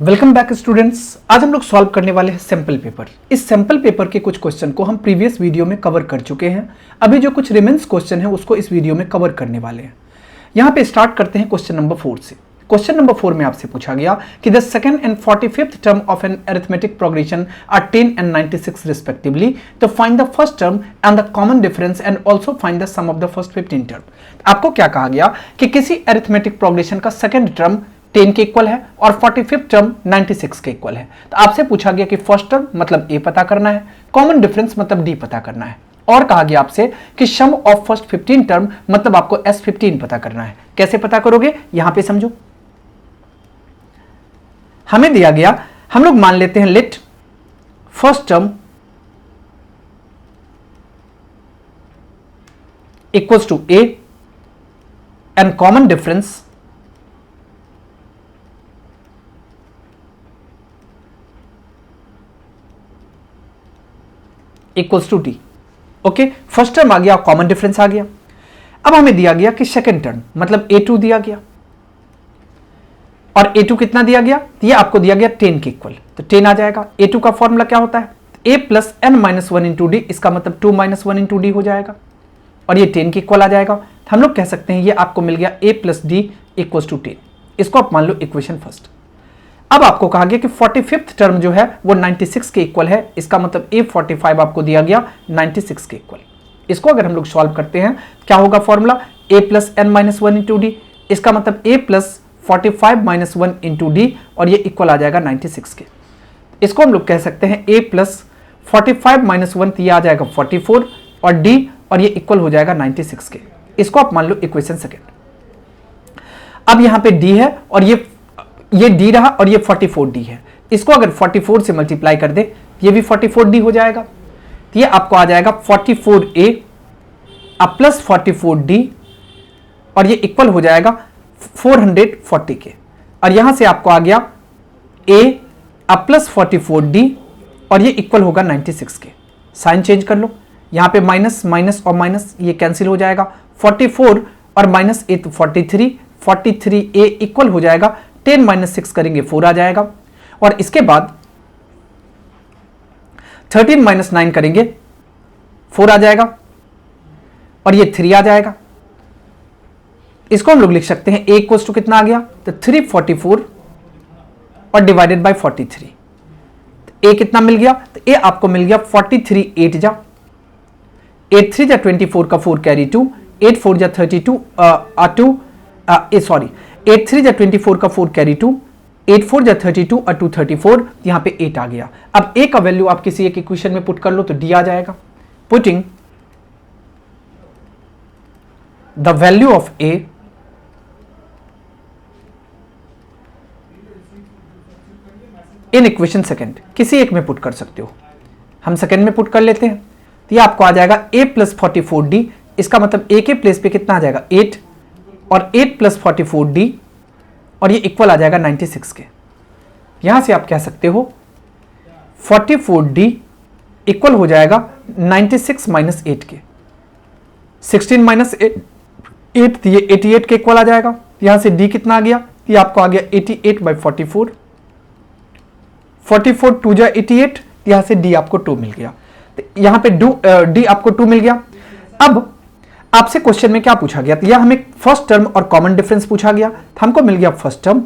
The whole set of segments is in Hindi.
Welcome back students. आज हम लोग सॉल्व करने वाले हैं सैंपल पेपर। इस सैंपल पेपर के कुछ क्वेश्चन को हम प्रीवियस वीडियो में कवर कर चुके हैं। अभी जो कुछ रिमेंस क्वेश्चन है उसको इस वीडियो में कवर करने वाले हैं। यहाँ पे स्टार्ट करते हैं क्वेश्चन नंबर 4 से। क्वेश्चन नंबर 4 में आपसे पूछा गया कि the second and 45th term of an arithmetic progression are 10 and 96 respectively, तो find the first term and the common difference and also find the sum of the first 15 term. आपको क्या कहा गया कि किसी अरिथमेटिक प्रोग्रेशन का सेकंड टर्म 10 के इक्वल है और 45th टर्म 96 के इक्वल है। तो आपसे पूछा गया कि फर्स्ट टर्म मतलब a पता करना है, कॉमन डिफरेंस मतलब d पता करना है, और कहा गया आपसे कि सम ऑफ फर्स्ट 15 टर्म मतलब आपको S15 पता करना है। कैसे पता करोगे यहां पे समझो। हमें दिया गया, हम लोग मान लेते हैं let first term equals to a and common difference equals to D. Okay, first term आ गया, कॉमन डिफरेंस आ गया। अब हमें दिया गया कि सेकंड टर्म मतलब a2 दिया गया, और a2 कितना दिया गया, ये आपको दिया गया 10 के इक्वल, तो 10 आ जाएगा। a2 का फॉर्मूला क्या होता है, a plus n minus 1 into D, इसका मतलब 2 माइनस 1 इंटू डी हो जाएगा, और ये 10 के इक्वल आ जाएगा। तो हम लोग कह सकते हैं ये आपको मिल गया a plus D equals to 10। इसको आप मान लो इक्वेशन फर्स्ट। अब आपको कहा गया कि 45th टर्म जो है वो 96 के इक्वल है, इसका मतलब a45 आपको दिया गया 96 के इक्वल। इसको अगर हम लोग सॉल्व करते हैं क्या होगा formula, a plus n minus 1 into D, इसका मतलब a plus 45 minus 1 into D, और ये इक्वल आ जाएगा 96 के। इसको हम लोग कह सकते हैं a प्लस 45 माइनस 1, ये आ जाएगा 44, और d, और ये इक्वल हो जाएगा 96 के। इसको आप मान लो इक्वेशन सेकेंड। अब यहाँ पे d है, और ये d रहा, और ये 44d है। इसको अगर 44 से मल्टीप्लाई कर दे, ये भी 44d हो जाएगा। तो ये आपको आ जाएगा 44a अब प्लस 44d, और ये इक्वल हो जाएगा 440 के। और यहां से आपको आ गया a अब प्लस 44d, और ये इक्वल होगा 96 के। साइन चेंज कर लो, यहां पे माइनस माइनस और माइनस ये कैंसिल हो जाएगा, 44 और माइनस a तो 43, 43a इक्वल हो जाएगा 10 माइनस 6 करेंगे 4 आ जाएगा, और इसके बाद 13 माइनस 9 करेंगे 4 आ जाएगा, और ये 3 आ जाएगा। इसको हम लोग लिख सकते हैं a इक्वल्स टू कितना आ गया, तो 344 और डिवाइडेड बाय 43। तो a कितना मिल गया, तो a आपको मिल गया 43, 8 जा 8 3 जा 24 का 4 कैरी 2, 8 4 जा 32 सॉरी 8 3 जा 24 का 4 कैरी 2, 8 4 जा 32 और 2 34, यहां पे 8 आ गया। अब a का वैल्यू आप किसी एक इक्वेशन में पुट कर लो तो d आ जाएगा। Putting the value of a in equation second, किसी एक में पुट कर सकते हो, हम सेकेंड में पुट कर लेते हैं। तो ये आपको आ जाएगा a प्लस 44d, इसका मतलब a के प्लेस पे कितना आ जाएगा 8, और 8 प्लस 44d, और ये इक्वल आ जाएगा 96 के। यहां से आप कह सकते हो 44d इक्वल हो जाएगा 96 माइनस 8 के, 16 माइनस 8 तो ये 88 के इक्वल आ जाएगा। यहां से d कितना आ गया, ये आपको आ गया 88 बाई 44, 44 2 जा 88, यहां से d आपको 2 मिल गया। तो यहां पे d आपको 2 मिल गया। अब आपसे क्वेश्चन में क्या पूछा गया, तो यह हमें फर्स्ट टर्म और कॉमन डिफरेंस पूछा गया। हमको मिल गया फर्स्ट टर्म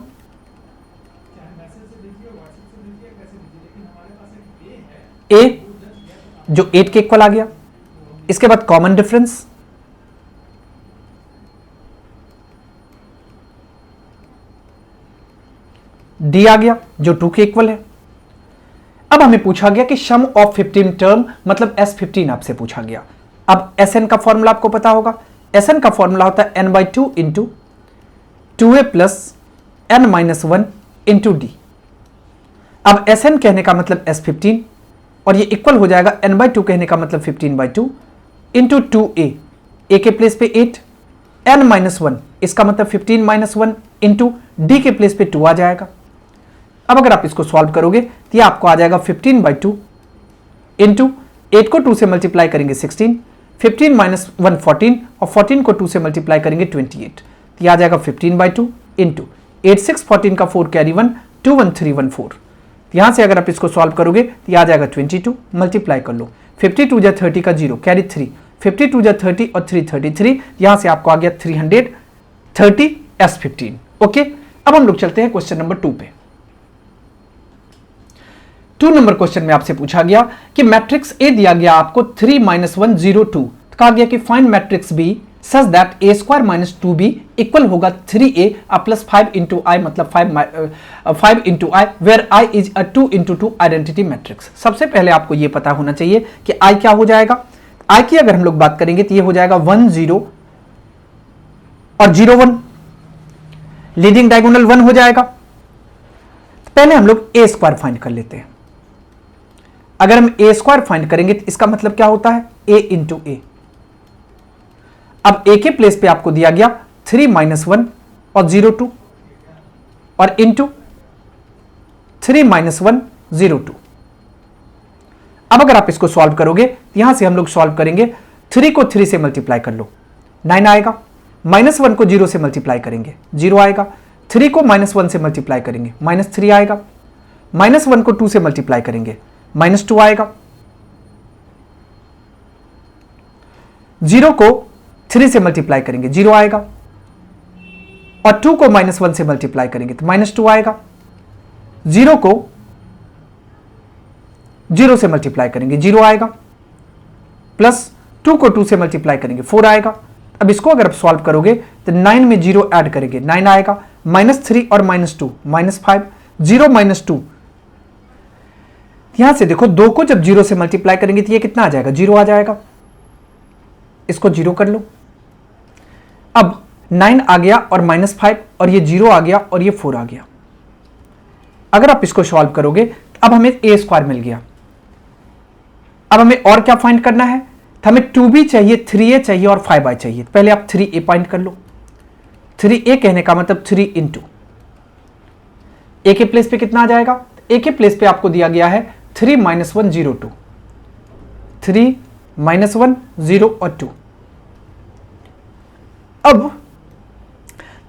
a जो 8 के इक्वल आ गया, इसके बाद कॉमन डिफरेंस d आ गया जो 2 के इक्वल है। अब हमें पूछा गया कि सम ऑफ 15 टर्म मतलब S15 आपसे पूछा गया। अब Sn का फॉर्मूला आपको पता होगा, Sn का फॉर्मूला होता है n/2 into 2a plus n minus 1 into D. अब Sn कहने का मतलब S15, और ये इक्वल हो जाएगा n/2 कहने का मतलब 15/2 इंटू 2a, a के प्लेस पे 8, n माइनस 1 इसका मतलब 15 माइनस 1 इंटू डी के प्लेस पे 2 आ जाएगा। अब अगर आप इसको सॉल्व करोगे तो ये आपको आ जाएगा 15/2 इंटू 8 को 2 से मल्टीप्लाई करेंगे 16, 15 माइनस 1 14, और 14 को 2 से मल्टीप्लाई करेंगे 28, तो ये आ जाएगा 15/2 इंटू 8 6 14 का 4 कैरी 1, 21314। यहां से अगर आप इसको सॉल्व करोगे तो यह आ जाएगा 22, मल्टीप्लाई कर लो 52 जा 30 का 0 कैरी 3, 52 जा 30 और 3 33, यहां से आपको आ गया 330 S15। ओके, अब हम लोग चलते हैं क्वेश्चन नंबर 2 पे। 2 नंबर क्वेश्चन में आपसे पूछा गया कि मैट्रिक्स ए दिया गया आपको 3 -1 0 2, कहा गया कि find matrix B such that a square minus 2b equal होगा 3a प्लस 5 इंटू आई, मतलब 5 into I, where i is a 2 into 2 identity matrix. सबसे पहले आपको यह पता होना चाहिए कि i क्या हो जाएगा। i की अगर हम लोग बात करेंगे तो यह हो जाएगा 1 0 और 0 1, लीडिंग डायगोनल 1 हो जाएगा। पहले हम लोग a स्क्वायर फाइंड कर लेते हैं। अगर हम a स्क्वायर फाइंड करेंगे तो इसका मतलब क्या होता है, a इंटू ए। अब a के प्लेस पे आपको दिया गया 3 -1 और 0 2 और इंटू 3 -1 0 2। अब अगर आप इसको सॉल्व करोगे तो यहां से हम लोग सॉल्व करेंगे, 3 को 3 से मल्टीप्लाई कर लो 9 आएगा, -1 को 0 से मल्टीप्लाई करेंगे 0 आएगा, 3 को -1 से मल्टीप्लाई करेंगे -3 आएगा, -1 को 2 से मल्टीप्लाई करेंगे -2 आएगा, 0 को 3 से मल्टीप्लाई करेंगे 0 आएगा, और 2 को -1 से मल्टीप्लाई करेंगे तो -2 आएगा, 0 को 0 से मल्टीप्लाई करेंगे 0 आएगा, प्लस 2 को 2 से मल्टीप्लाई करेंगे 4 आएगा। अब इसको अगर आप सॉल्व करोगे तो 9 में 0 ऐड करेंगे 9 आएगा, -3 और -2 -5, 0 -2। यहां से देखो 2 को जब 0 से मल्टीप्लाई करेंगे तो ये कितना आ जाएगा, 0 आ जाएगा। इसको 0 कर लो। अब 9 आ गया और -5 और ये 0 आ गया और ये 4 आ गया। अगर आप इसको सॉल्व करोगे तो अब हमें a स्क्वायर मिल गया। अब हमें और क्या फाइंड करना है, तो हमें 2b चाहिए, 3a चाहिए और 5i चाहिए। पहले आप 3a फाइंड कर लो। 3a कहने का मतलब 3 इंटू a के प्लेस पे कितना आ जाएगा, a के प्लेस पे आपको दिया गया है 3 -1 0 2, 3 -1 0 और 2। अब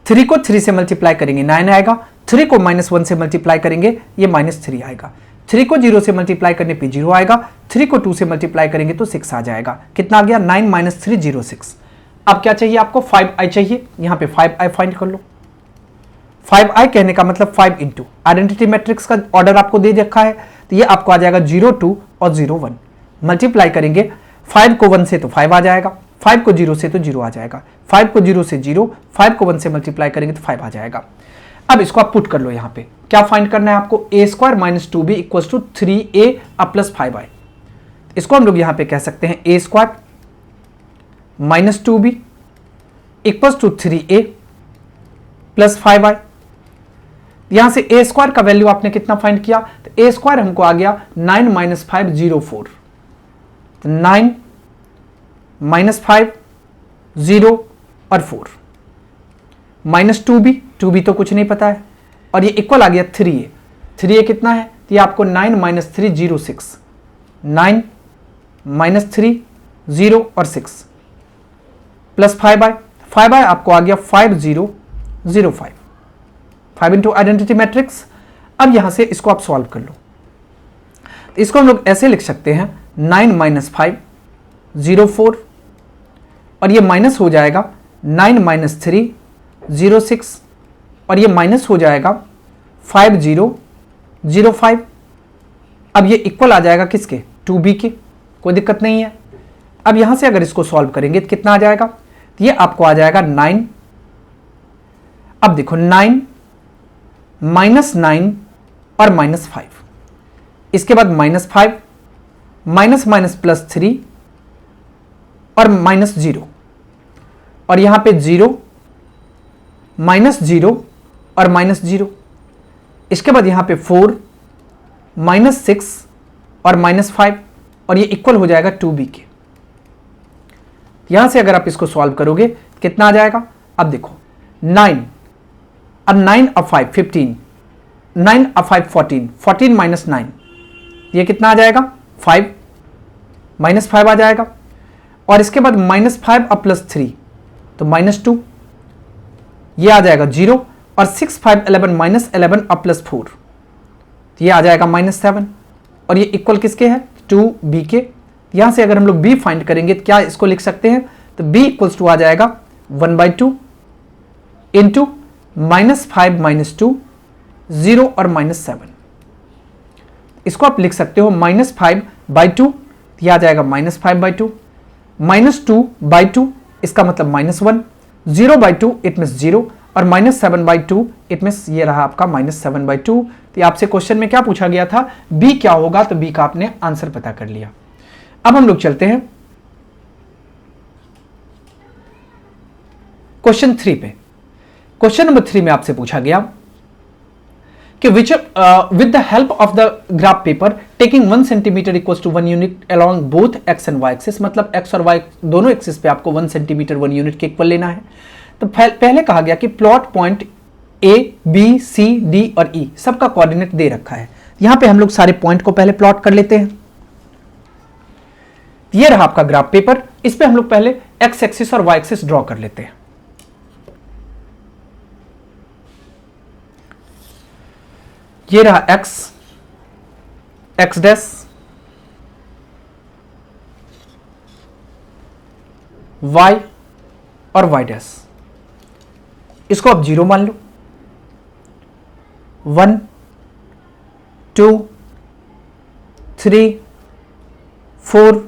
3 को 3 से मल्टीप्लाई करेंगे 9 आएगा, 3 को -1 से मल्टीप्लाई करेंगे ये -3 आएगा, 3 को 0 से मल्टीप्लाई करने पे 0 आएगा, 3 को 2 से मल्टीप्लाई करेंगे तो 6 आ जाएगा। कितना आ गया, 9 - 3 0 6। अब क्या चाहिए आपको, 5i चाहिए। यहां पे 5i फाइंड कर लो। 5i कहने का मतलब 5 इंटू आइडेंटिटी मैट्रिक्स का ऑर्डर आपको दे रखा है, तो ये आपको आ जाएगा 0 2 और 0 1। मल्टीप्लाई करेंगे 5 को 1 से तो 5 आ जाएगा, 5 को 0 से तो 0 आ जाएगा, 5 को 0 से 0, 5 को 1 से मल्टीप्लाई करेंगे तो 5 आ जाएगा। अब इसको आप पुट कर लो। यहाँ पे क्या फाइंड करना है आपको, a square minus 2b equals to 3a plus 5i। इसको हम लोग यहाँ पे कह सकते हैं a square minus 2b equals to 3a plus 5i। यहां से a स्क्वायर का वैल्यू आपने कितना फाइंड किया, तो a स्क्वायर हमको आ गया 9 माइनस 5 0 4, तो 9 माइनस 5 0 और 4 माइनस 2b तो कुछ नहीं पता है, और ये इक्वल आ गया 3a कितना है, तो ये आपको 9 माइनस 3 0 6, 9 माइनस 3 0 और 6 प्लस 5i आपको आ गया 5 0 0 5, 5 इंटू आइडेंटिटी मैट्रिक्स। अब यहां से इसको आप सॉल्व कर लो, तो इसको हम लोग ऐसे लिख सकते हैं 9 माइनस 5 0 4, और ये माइनस हो जाएगा 9 माइनस 3 0 6, और ये माइनस हो जाएगा 5 0 0 5। अब ये इक्वल आ जाएगा किसके, 2b के, कोई दिक्कत नहीं है। अब यहां से अगर इसको सॉल्व करेंगे तो कितना आ जाएगा, तो ये आपको आ जाएगा 9। अब देखो 9 माइनस 9 और माइनस 5, इसके बाद माइनस 5 माइनस माइनस प्लस 3 और माइनस 0, और यहां पे 0 माइनस 0 और माइनस 0, इसके बाद यहां पे 4 माइनस 6 और माइनस 5, और ये इक्वल हो जाएगा 2b के। यहां से अगर आप इसको सॉल्व करोगे कितना आ जाएगा, अब देखो 9 और 9 और 5 15, 9 और 5 14, 14 माइनस 9, ये कितना आ जाएगा 5 माइनस 5 आ जाएगा, और इसके बाद माइनस 5 और प्लस 3 तो माइनस 2, ये आ जाएगा 0, और 6 5 11 माइनस 11 और प्लस 4, तो ये आ जाएगा -7 और ये इक्वल किसके है 2b के। यहां से अगर हम लोग b फाइंड करेंगे तो क्या इसको लिख सकते हैं, तो b इक्वल्स टू आ जाएगा 1/2 इंटू -5 -2 0 और -7। इसको आप लिख सकते हो -5/2, यह आ जाएगा -5/2 -2/2 इसका मतलब -1, 0/2 इट मीन्स 0 और -7/2 इट मीन्स ये रहा आपका -7/2। तो आपसे क्वेश्चन में क्या पूछा गया था, b क्या होगा, तो b का आपने आंसर पता कर लिया। अब हम लोग चलते हैं क्वेश्चन 3 पे। क्वेश्चन नंबर 3 में आपसे पूछा गया कि which with the help of the graph paper taking 1 centimetre equals to 1 unit along both x and y axis, मतलब एक्स और वाई दोनों एक्सिस पे आपको 1 सेंटीमीटर 1 यूनिट के इक्वल लेना है। तो पहले कहा गया कि plot point A B C D और ई सबका कोऑर्डिनेट दे रखा है। यहां पे हम लोग सारे पॉइंट को पहले प्लॉट कर लेते हैं। ये रहा आपका ग्राफ पेपर, इस पे हम लोग पहले एक्स एक्सिस और वाई एक्सिस ड्रॉ कर लेते हैं। ये रहा एक्स डैश, वाई और वाई डैश, इसको आप 0 मान लो। 1 2 3 4,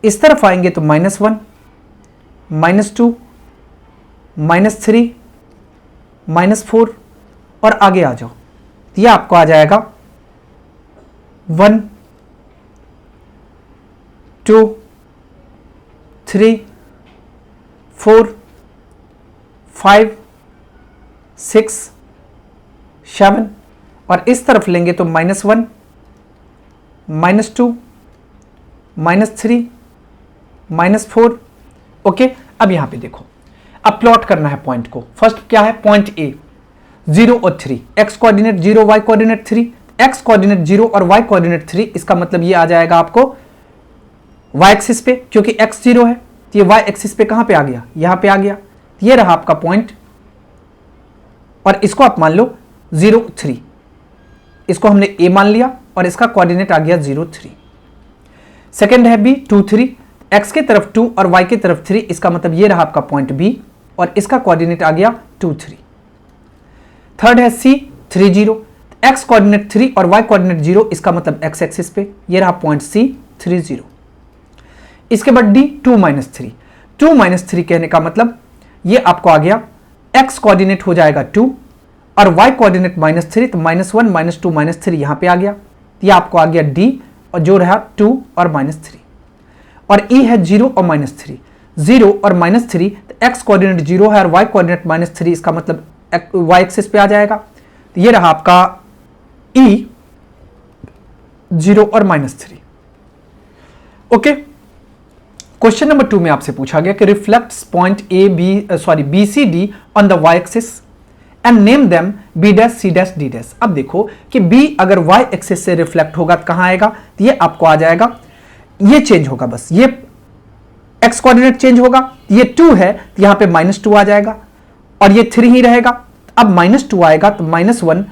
इस तरफ आएंगे तो -1 -2 -3 -4 और आगे आ जाओ, ये आपको आ जाएगा 1 2 3 4 5 6 7 और इस तरफ लेंगे तो -1 -2 -3 -4। ओके, अब यहां पे देखो, अब प्लॉट करना है पॉइंट को। फर्स्ट क्या है, पॉइंट ए 0 और 3, x coordinate 0 y coordinate 3, x coordinate 0 और वाई कोऑर्डिनेट 3, इसका मतलब ये आ जाएगा आपको वाई एक्सिस पे, क्योंकि एक्स 0 है तो ये वाई एक्सिस पे कहां पे आ गया, यहां पे आ गया। ये रहा आपका पॉइंट और इसको आप मान लो 0 3, इसको हमने ए मान लिया और इसका कोऑर्डिनेट आ गया 0 3। सेकेंड है बी 2 3, एक्स की तरफ 2 और वाई की तरफ 3, इसका मतलब ये रहा आपका पॉइंट बी और इसका कोऑर्डिनेट आ गया 2 3। थर्ड है सी 3 0, एक्स कोऑर्डिनेट 3 और वाई कोऑर्डिनेट 0, इसका मतलब एक्स एक्सिस पे, ये रहा पॉइंट सी 3 0। इसके बाद डी 2 3, 2 3 कहने का मतलब ये आपको आ गया एक्स कोऑर्डिनेट हो जाएगा 2 और वाई कोऑर्डिनेट -3, तो -1 -2 -3 यहां पे आ गया, ये आपको आ गया डी और जो रहा 2 और -3। और ई है 0 और -3, 0 और -3, तो एक्स कोऑर्डिनेट 0 है और वाई कोऑर्डिनेट -3, इसका मतलब वाई एक्सिस पे आ जाएगा। तो ये रहा आपका ई 0 और -3। ओके, क्वेश्चन नंबर 2 में आपसे पूछा गया कि reflects point B C D on the y axis and name them B dash C dash D dash. अब देखो कि बी अगर वाई एक्सिस से रिफ्लेक्ट होगा तो कहां आएगा, तो ये आपको आ जाएगा, ये चेंज होगा, बस ये एक्स कोऑर्डिनेट चेंज होगा, ये 2 है तो यहां पे -2 आ जाएगा और ये 3 ही रहेगा। अब -2 आएगा तो -1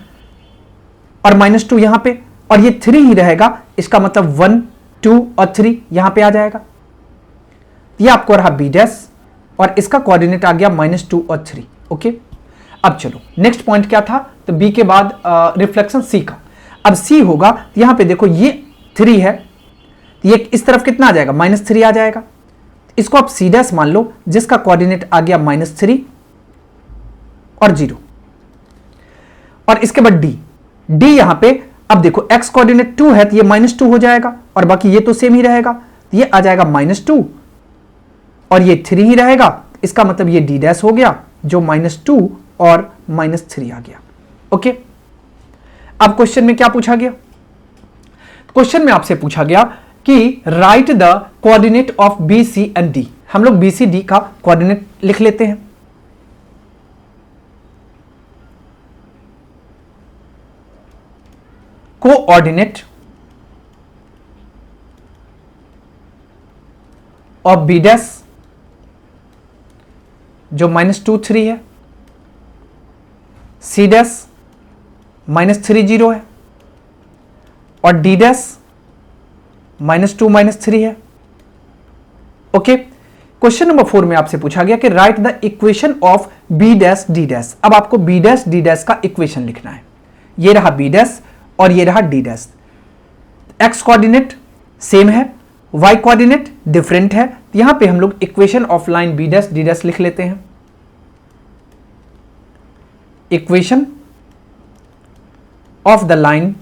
और -2 यहां पे और ये 3 ही रहेगा, इसका मतलब 1 2 और 3 यहां पे आ जाएगा। ये आपको रहा बी डैश और इसका कोऑर्डिनेट आ गया -2 और 3। ओके, अब चलो नेक्स्ट पॉइंट क्या था, तो बी के बाद रिफ्लेक्शन सी का। अब सी होगा, यहां पे देखो ये 3 है, ये इस तरफ कितना आ जाएगा, -3 आ जाएगा, इसको आप सी डैश मान लो जिसका कोऑर्डिनेट आ गया -3 और 0। और इसके बाद डी यहां पे, अब देखो एक्स कोऑर्डिनेट 2 है तो ये -2 हो जाएगा और बाकी ये तो सेम ही रहेगा, ये आ जाएगा -2 और ये 3 ही रहेगा, इसका मतलब ये डी डैश हो गया जो -2 और -3 आ गया। ओके, अब क्वेश्चन में क्या पूछा गया, क्वेश्चन में आपसे पूछा गया कि write the coordinate of B C and D. हम लोग बी सी डी का कोऑर्डिनेट लिख लेते हैं। कोऑर्डिनेट ऑफ बी डैश जो -2 3 है, सी डैश -3 0 है और डी डैश -2 -3 है। ओके, क्वेश्चन नंबर 4 में आपसे पूछा गया कि write the equation of B dash D dash. अब आपको बी डैश डी डैश का इक्वेशन लिखना है। ये रहा बी डैश और ये रहा D dash. X coordinate same है, वाई कोऑर्डिनेट डिफरेंट है। यहां पे हम लोग equation of line B dash D dash लिख लेते हैं। Equation of the line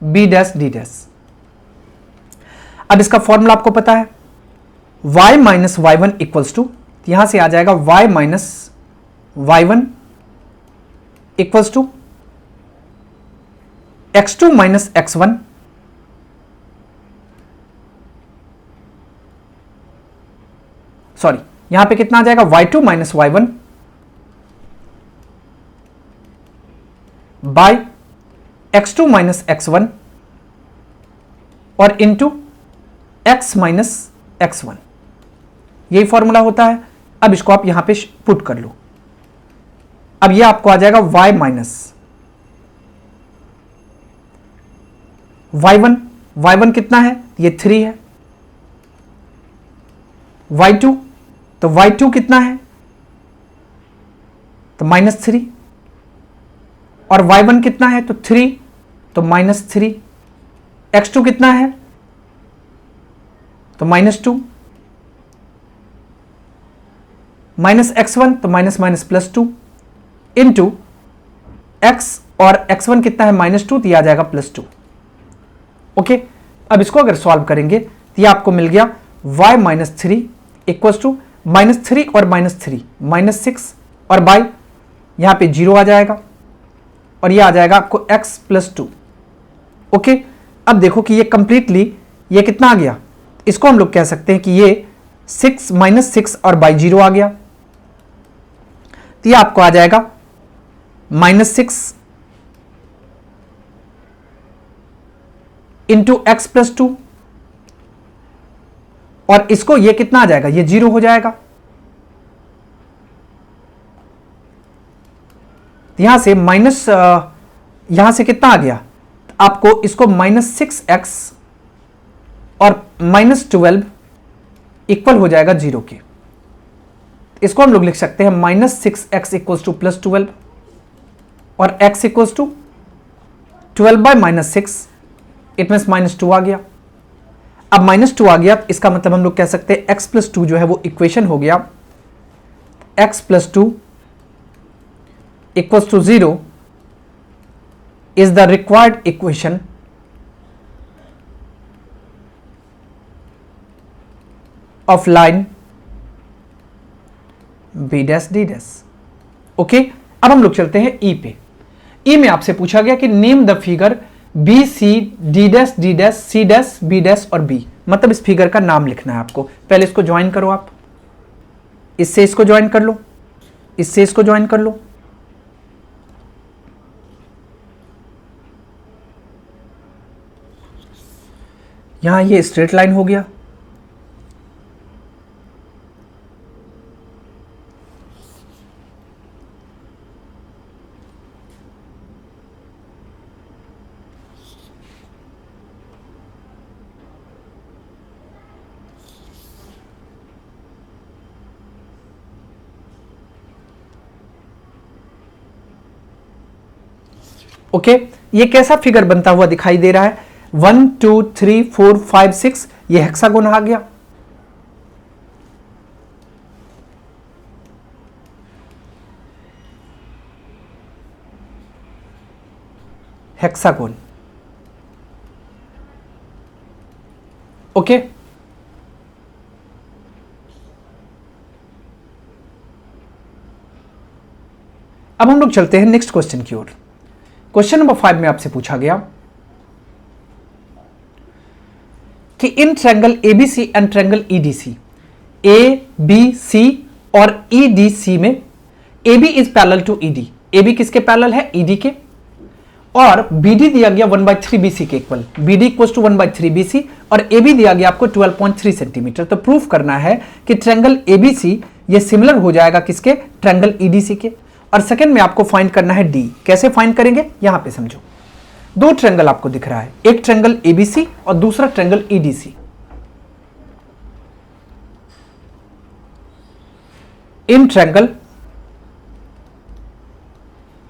B dash D dash. अब इसका फॉर्मूला आपको पता है, y minus y one equals to, यहां से आ जाएगा y minus y one equals to x2 minus x1 sorry, यहां पे कितना आ जाएगा y2 minus y one by x2 minus x1 और इंटू x माइनस x1। यही फॉर्मूला होता है। अब इसको आप यहां पे पुट कर लो। अब ये आपको आ जाएगा y माइनस y1 कितना है, ये 3 है। y2 तो y2 कितना है, तो -3, और y1 कितना है, तो 3 तो -3। x2 कितना है, तो -2, माइनस x1 तो -+2 इंटू x और x1 कितना है, -2, तो ये आ जाएगा +2। ओके, अब इसको अगर सॉल्व करेंगे तो ये आपको मिल गया y -3 इक्वल्स टू -3 और -3 -6 और बाई यहां पे 0 आ जाएगा और ये आ जाएगा आपको x +2। ओके, अब देखो कि ये कंप्लीटली ये कितना आ गया, इसको हम लोग कह सकते हैं कि ये 6 -6 और बाई 0 आ गया, तो ये आपको आ जाएगा -6 इंटू एक्स +2 और इसको ये कितना आ जाएगा, ये 0 हो जाएगा। यहां से माइनस यहां से कितना आ गया, आपको इसको -6x और -12 इक्वल हो जाएगा 0 के। इसको हम लोग लिख सकते हैं -6x इक्वल्स टू +12 और x equals to 12/-6, it means -2 आ गया। अब -2 आ गया, इसका मतलब हम लोग कह सकते हैं x +2 जो है वो इक्वेशन हो गया। x +2 equals to 0 is the required equation of line B dash D dash. Okay, अब हम लोग चलते हैं ई पे। ई में आपसे पूछा गया कि name the figure B C D dash D dash C dash B dash और बी, मतलब इस फिगर का नाम लिखना है आपको। पहले इसको ज्वाइन करो, आप इससे इसको ज्वाइन कर लो, इससे इसको ज्वाइन कर लो। यहां ये स्ट्रेट लाइन हो गया, ओके। ये कैसा फिगर बनता हुआ दिखाई दे रहा है, 1 2 3 4 5 6, ये हेक्सागोन आ गया। Hexagon, okay. अब हम लोग चलते हैं नेक्स्ट क्वेश्चन की ओर। क्वेश्चन नंबर 5 में आपसे पूछा गया कि in triangle ABC and triangle EDC, A B C और ईडीसी में AB is parallel to ED, AB किसके पैरेलल है, ED के, और BD दिया गया 1/3 BC के equal, BD equals to 1/3 BC और AB दिया गया आपको 12.3 सेंटीमीटर। तो प्रूफ करना है कि ट्रायंगल ABC ये सिमिलर हो जाएगा किसके, ट्रायंगल EDC के। और सेकंड में आपको फाइंड करना है डी। कैसे फाइंड करेंगे यहां पे समझो, दो ट्रायंगल आपको दिख रहा है, एक ट्रायंगल एबीसी और दूसरा triangle EDC. In triangle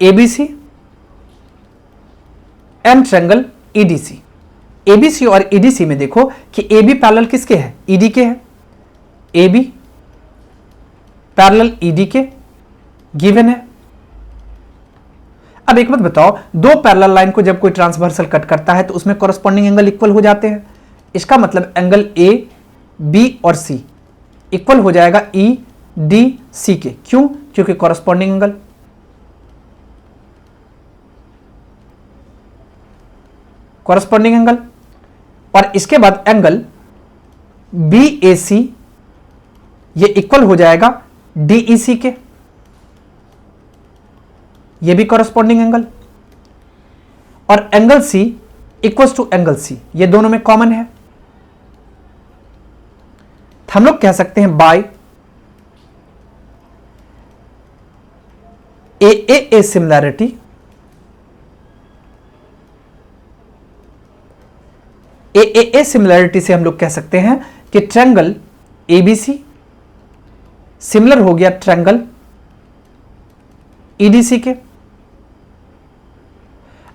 ABC and triangle EDC. ABC और ईडीसी में देखो कि एबी पैरेलल किसके है, ईडी के है। एबी पैरेलल ईडी के गिवन है। अब एक बात बताओ, दो पैरेलल लाइन को जब कोई ट्रांसवर्सल कट करता है तो उसमें कॉरस्पॉन्डिंग एंगल इक्वल हो जाते हैं। इसका मतलब एंगल ए बी और सी इक्वल हो जाएगा ई डी सी के। क्यों? क्योंकि कॉरस्पॉन्डिंग एंगल। कॉरस्पॉन्डिंग एंगल और इसके बाद एंगल बी ए सी ये इक्वल हो जाएगा डी ई सी के, ये भी कॉरस्पॉन्डिंग एंगल। और angle C equals to angle C, ये दोनों में कॉमन है। हम लोग कह सकते हैं by A similarity, A similarity से हम लोग कह सकते हैं कि ट्रायंगल एबीसी सिमिलर हो गया ट्रायंगल ईडीसी के।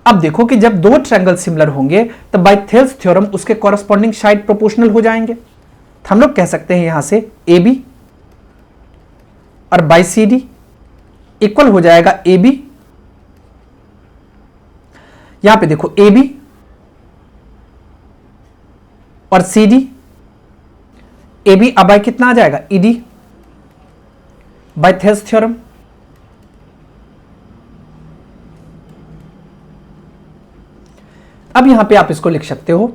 अब देखो कि जब दो ट्रायंगल सिमिलर होंगे तो बाय थेल्स थ्योरम उसके कॉरस्पॉन्डिंग साइड प्रोपोर्शनल हो जाएंगे। तो हम लोग कह सकते हैं यहां से ए बी और बाय सी डी इक्वल हो जाएगा ए बी। यहां पे देखो ए बी और सी डी, ए बी अब बाय कितना आ जाएगा E D by Thales theorem. अब यहां पे आप इसको लिख सकते हो,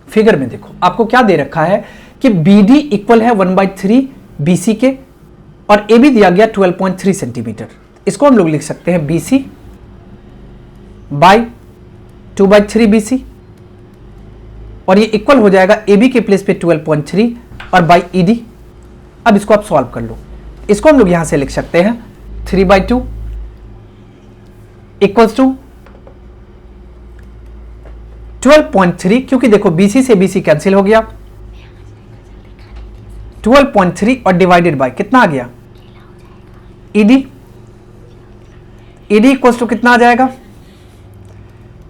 फिगर में देखो आपको क्या दे रखा है कि बी डी इक्वल है 1/3 बी सी के और ए बी दिया गया 12.3 सेंटीमीटर। इसको हम लोग लिख सकते हैं B C by 2/3 B C और ये इक्वल हो जाएगा ए बी के प्लेस पे 12.3 और बाय ई डी। अब इसको आप सॉल्व कर लो, इसको हम लोग यहां से लिख सकते हैं 3/2 इक्वल्स टू 12.3, क्योंकि देखो BC से BC कैंसिल हो गया, 12.3 और डिवाइडेड बाय कितना आ गया ED। ED इक्वल्स टू कितना आ जाएगा,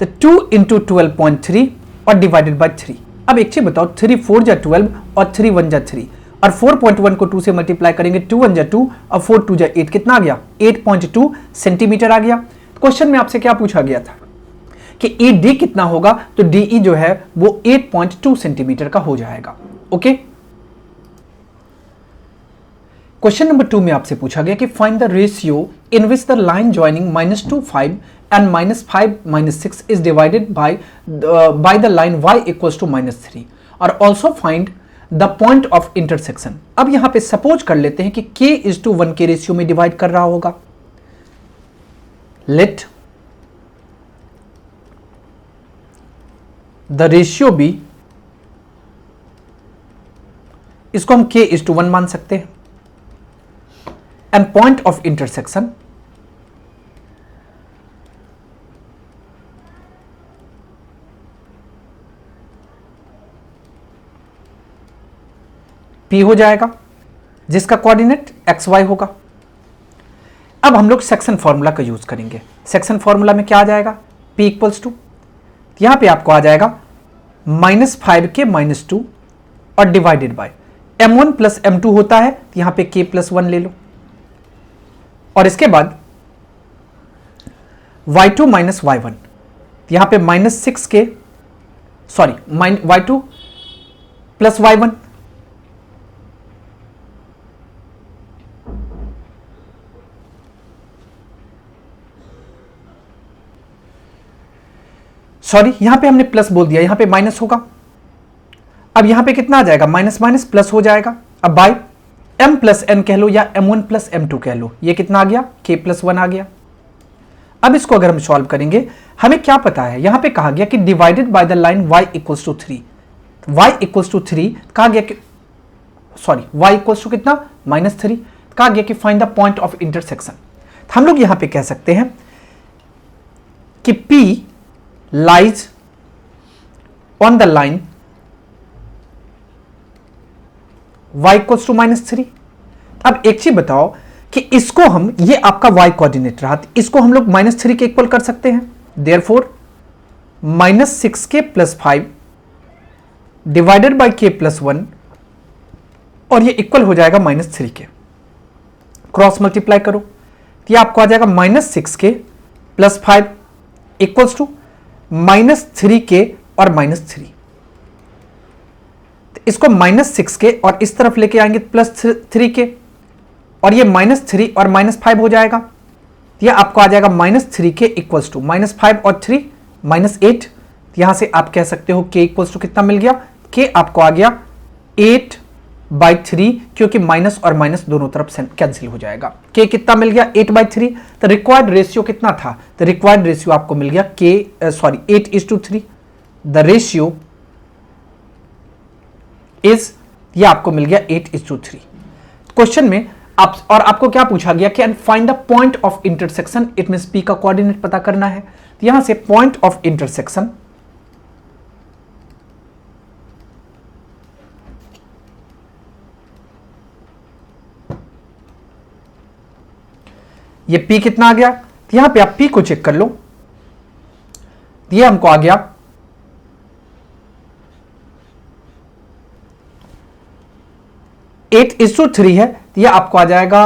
तो 2 इंटू 12.3 और डिवाइडेड बाय 3। अब एक चीज बताओ, 3 4 जा 12 और 3 1 जा 3 और 4.1 को 2 से मल्टीप्लाई करेंगे, 2 1 जा 2 और 4 2 जा 8 कितना आ गया 8.2 सेंटीमीटर आ गया। क्वेश्चन में आपसे क्या पूछा गया था कि ED कितना होगा, तो DE जो है वो 8.2 सेंटीमीटर का हो जाएगा। ओके, क्वेश्चन नंबर 2 में आपसे पूछा गया कि find the ratio in which the line joining -2 5 and -5 -6 is divided by the line y equals to -3 और also find the point of intersection। अब यहां पे सपोज कर लेते हैं कि k is to 1 के रेशियो में डिवाइड कर रहा होगा। लेट द रेशियो बी, इसको हम k is to 1 मान सकते हैं, and point of intersection P हो जाएगा जिसका कोऑर्डिनेट XY होगा। अब हम लोग सेक्शन फॉर्मूला का यूज करेंगे। सेक्शन फॉर्मूला में क्या आ जाएगा, P इक्वल्स टू, यहां पे आपको आ जाएगा -5 के -2 और divided by M1 plus M2 होता है, तो यहां पे K प्लस 1 ले लो और इसके बाद Y2 माइनस Y1, यहां पे -6 के Y2 प्लस Y1 यहां पे हमने प्लस बोल दिया, यहां पे माइनस होगा। अब यहां पे कितना आ जाएगा, माइनस माइनस प्लस हो जाएगा। अब बाय m प्लस n कह लो या m1 प्लस m2 कह लो, ये कितना आ गया k प्लस 1 आ गया। अब इसको अगर हम सॉल्व करेंगे, हमें क्या पता है, यहां पे कहा गया कि divided by the line y equals to 3, y equals to 3 कहा गया कि y इक्वल्स टू कितना -3, कहा गया कि find the point of intersection. हम लोग यहां पे कह सकते हैं कि P lies on the line y equals to -3। अब एक चीज बताओ कि इसको हम, ये आपका y कोऑर्डिनेट रहा, इसको हम लोग -3 के इक्वल कर सकते हैं। Therefore -6k + 5 divided by k + 1, और ये इक्वल हो जाएगा -3 के। क्रॉस मल्टीप्लाई करो तो ये आपको आ जाएगा -6k + 5 इक्वल्स टू -3k और -3। तो इसको -6k और इस तरफ लेके आएंगे +3k, और ये -3 और -5 हो जाएगा। तो ये आपको आ जाएगा -3k इक्वल्स टू -5 और 3 -8। यहां से आप कह सकते हो k इक्वल्स टू कितना मिल गया, k आपको आ गया 8/3, क्योंकि माइनस और माइनस दोनों तरफ से कैंसिल हो जाएगा। k कितना मिल गया 8/3। तो रिक्वायर्ड रेशियो कितना था, तो रिक्वायर्ड रेशियो आपको मिल गया 8:3। द रेशियो इज, ये आपको मिल गया 8:3। क्वेश्चन में आप, और आपको क्या पूछा गया कि find the point of intersection, it means p का कोऑर्डिनेट पता करना है। तो यहां से पॉइंट ऑफ इंटरसेक्शन, ये p कितना आ गया, तो यहां पे आप p को चेक कर लो। ये हमको आ गया 8:3 है, तो ये आपको आ जाएगा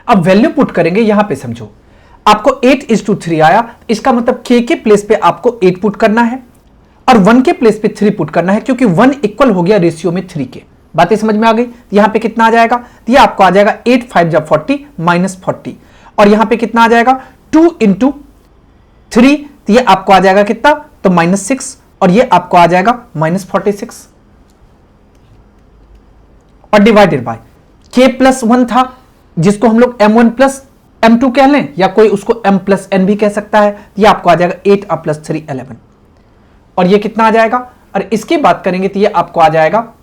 अब वैल्यू पुट करेंगे। यहां पे समझो, आपको 8:3 आया, इसका मतलब k के प्लेस पे आपको 8 पुट करना है और 1 के प्लेस पे 3 पुट करना है, क्योंकि 1 इक्वल हो गया रेशियो में 3 के। बातें समझ में आ गई। यहां पे कितना आ जाएगा, ये आपको आ जाएगा 8 5 जब 40 -40, और यहां पे कितना आ जाएगा 2 × 3, तो ये आपको आ जाएगा कितना, तो -6, और ये आपको आ जाएगा -46, और डिवाइडेड बाय k + 1 था, जिसको हम लोग m1 + m2 कह लें, या कोई उसको m + n भी कह सकता है। ये आपको आ जाएगा 8 + 3 11, और ये कितना आ जाएगा, और इसकी बात करेंगे तो ये आपको आ जाएगा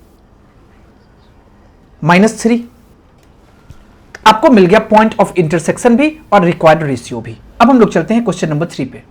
-3। आपको मिल गया पॉइंट ऑफ इंटरसेक्शन भी और रिक्वायर्ड रेशियो भी। अब हम लोग चलते हैं क्वेश्चन नंबर 3 पे।